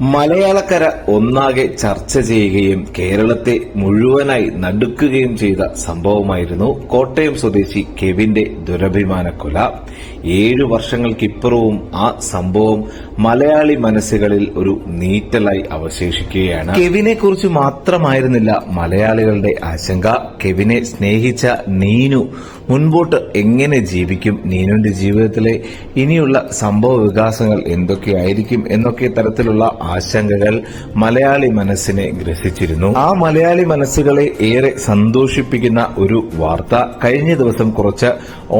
മലയാളക്കര ഒന്നാകെ ചർച്ച ചെയ്യുകയും കേരളത്തെ മുഴുവനായി നടുക്കുകയും ചെയ്ത സംഭവമായിരുന്നു കോട്ടയം സ്വദേശി കെവിന്റെ ദുരഭിമാനക്കൊല. 7 വർഷങ്ങൾക്കിപ്പുറവും ആ സംഭവം മലയാളി മനസ്സുകളിൽ ഒരു നീറ്റലായി അവശേഷിക്കുകയാണ്. കെവിനെ കുറിച്ച് മാത്രമായിരുന്നില്ല മലയാളികളുടെ ആശങ്ക. കെവിനെ സ്നേഹിച്ച നീനു മുൻപോട്ട് എങ്ങനെ ജീവിക്കും, നീനുവിന്റെ ജീവിതത്തിലെ ഇനിയുള്ള സംഭവ വികാസങ്ങൾ എന്തൊക്കെയായിരിക്കും എന്നൊക്കെ തരത്തിലുള്ള ആശങ്കകൾ മലയാളി മനസ്സിനെ ഗ്രസിച്ചിരുന്നു. ആ മലയാളി മനസ്സുകളെ ഏറെ സന്തോഷിപ്പിക്കുന്ന ഒരു വാർത്ത കഴിഞ്ഞ ദിവസം കുറച്ച്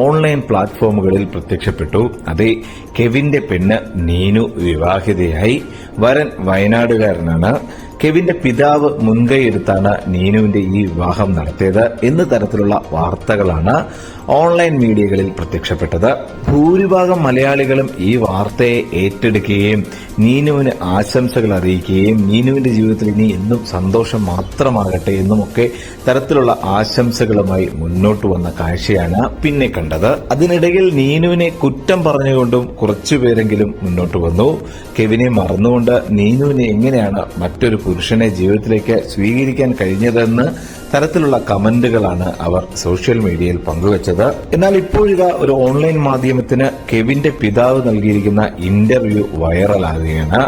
ഓൺലൈൻ പ്ലാറ്റ്ഫോമുകളിൽ പ്രത്യക്ഷപ്പെട്ടു. അതെ, കെവിന്റെ പെണ്ണ് നീനു വിവാഹിതയായി. വരൻ വയനാടുകാരനാണ്. കെവിന്റെ പിതാവ് മുൻകൈയെടുത്താണ് നീനുവിന്റെ ഈ വിവാഹം നടത്തിയത് എന്ന തരത്തിലുള്ള വാർത്തകളാണ് ഓൺലൈൻ മീഡിയകളിൽ പ്രത്യക്ഷപ്പെട്ടത്. ഭൂരിഭാഗം മലയാളികളും ഈ വാർത്തയെ ഏറ്റെടുക്കുകയും നീനുവിന് ആശംസകൾ അറിയിക്കുകയും നീനുവിന്റെ ജീവിതത്തിൽ ഇനി എന്നും സന്തോഷം മാത്രമാകട്ടെ എന്നുമൊക്കെ തരത്തിലുള്ള ആശംസകളുമായി മുന്നോട്ട് വന്ന കാഴ്ചയാണ് പിന്നെ കണ്ടത്. അതിനിടയിൽ നീനുവിനെ കുറ്റം പറഞ്ഞുകൊണ്ടും കുറച്ചുപേരെങ്കിലും മുന്നോട്ട് വന്നു. കെവിനെ മറന്നുകൊണ്ട് നീനുവിനെ എങ്ങനെയാണ് മറ്റൊരു പുരുഷനെ ജീവിതത്തിലേക്ക് സ്വീകരിക്കാൻ കഴിഞ്ഞതെന്ന് തരത്തിലുള്ള കമന്റുകളാണ് അവർ സോഷ്യൽ മീഡിയയിൽ പങ്കുവച്ചത്. എന്നാൽ ഇപ്പോഴിതാ ഒരു ഓൺലൈൻ മാധ്യമത്തിന് കെവിന്റെ പിതാവ് നൽകിയിരിക്കുന്ന ഇന്റർവ്യൂ വൈറലാകുകയാണ്.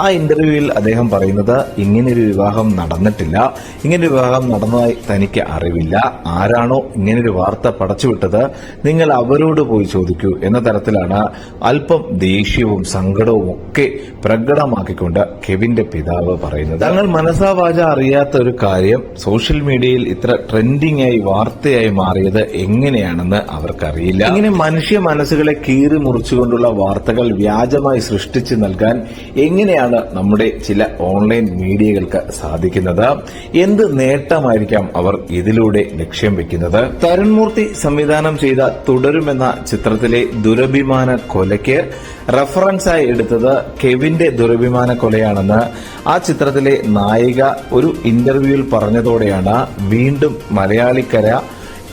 ആ ഇന്റർവ്യൂവിൽ അദ്ദേഹം പറയുന്നത് ഇങ്ങനൊരു വിവാഹം നടന്നിട്ടില്ല, ഇങ്ങനൊരു വിവാഹം നടന്നതായി തനിക്ക് അറിവില്ല, ആരാണോ ഇങ്ങനൊരു വാർത്ത പടച്ചുവിട്ടത് നിങ്ങൾ അവരോട് പോയി ചോദിക്കൂ എന്ന തരത്തിലാണ് അല്പം ദേഷ്യവും സങ്കടവും ഒക്കെ പ്രകടമാക്കിക്കൊണ്ട് കെവിന്റെ പിതാവ് പറയുന്നത്. തങ്ങൾ മനസാവാച അറിയാത്ത ഒരു കാര്യം സോഷ്യൽ മീഡിയയിൽ ഇത്ര ട്രെൻഡിംഗ് ആയി വാർത്തയായി മാറിയത് എങ്ങനെയാണെന്ന് അവർക്കറിയില്ല. ഇങ്ങനെ മനുഷ്യ മനസ്സുകളെ കീറി മുറിച്ചുകൊണ്ടുള്ള വാർത്തകൾ വ്യാജമായി സൃഷ്ടിച്ചു നൽകാൻ എങ്ങനെയാണ് നമ്മുടെ ചില ഓൺലൈൻ മീഡിയകൾക്ക് സാധിക്കുന്നത്? എന്ത് നേട്ടമായിരിക്കാം അവർ ഇതിലൂടെ ലക്ഷ്യം വെക്കുന്നത്? തരുൺമൂർത്തി സംവിധാനം ചെയ്ത തുടരുമെന്ന ചിത്രത്തിലെ ദുരഭിമാന കൊലയ്ക്ക് റഫറൻസായി എടുത്തത് കെവിന്റെ ദുരഭിമാന കൊലയാണെന്ന് ആ ചിത്രത്തിലെ നായിക ഒരു ഇന്റർവ്യൂവിൽ പറഞ്ഞതോടെയാണ് വീണ്ടും മലയാളിക്കര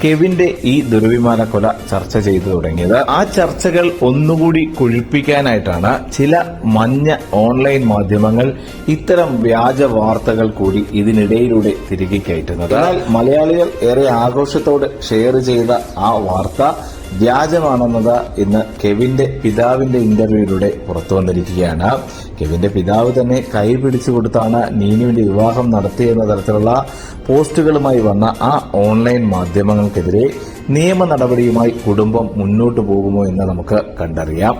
കെവിന്റെ ഈ ദുരഭിമാന കൊല ചർച്ച ചെയ്തു തുടങ്ങിയത്. ആ ചർച്ചകൾ ഒന്നുകൂടി കൊഴുപ്പിക്കാനായിട്ടാണ് ചില മഞ്ഞ ഓൺലൈൻ മാധ്യമങ്ങൾ ഇത്തരം വ്യാജ വാർത്തകൾ കൂടി ഇതിനിടയിലൂടെ തിരികെ കയറ്റുന്നത്. എന്നാൽ മലയാളികൾ ഏറെ ആഘോഷത്തോടെ ഷെയർ ചെയ്ത ആ വാർത്ത വ്യാജമാണെന്നത് ഇന്ന് കെവിന്റെ പിതാവിന്റെ ഇന്റർവ്യൂയിലൂടെ പുറത്തു വന്നിരിക്കുകയാണ്. കെവിന്റെ പിതാവ് തന്നെ കൈപിടിച്ചു കൊടുത്താണ് നീനുവിന്റെ വിവാഹം നടത്തിയെന്ന തരത്തിലുള്ള പോസ്റ്റുകളുമായി വന്ന ആ ഓൺലൈൻ മാധ്യമങ്ങൾക്കെതിരെ നിയമ നടപടിയുമായി കുടുംബം മുന്നോട്ടു പോകുമോ എന്ന് നമുക്ക് കണ്ടറിയാം.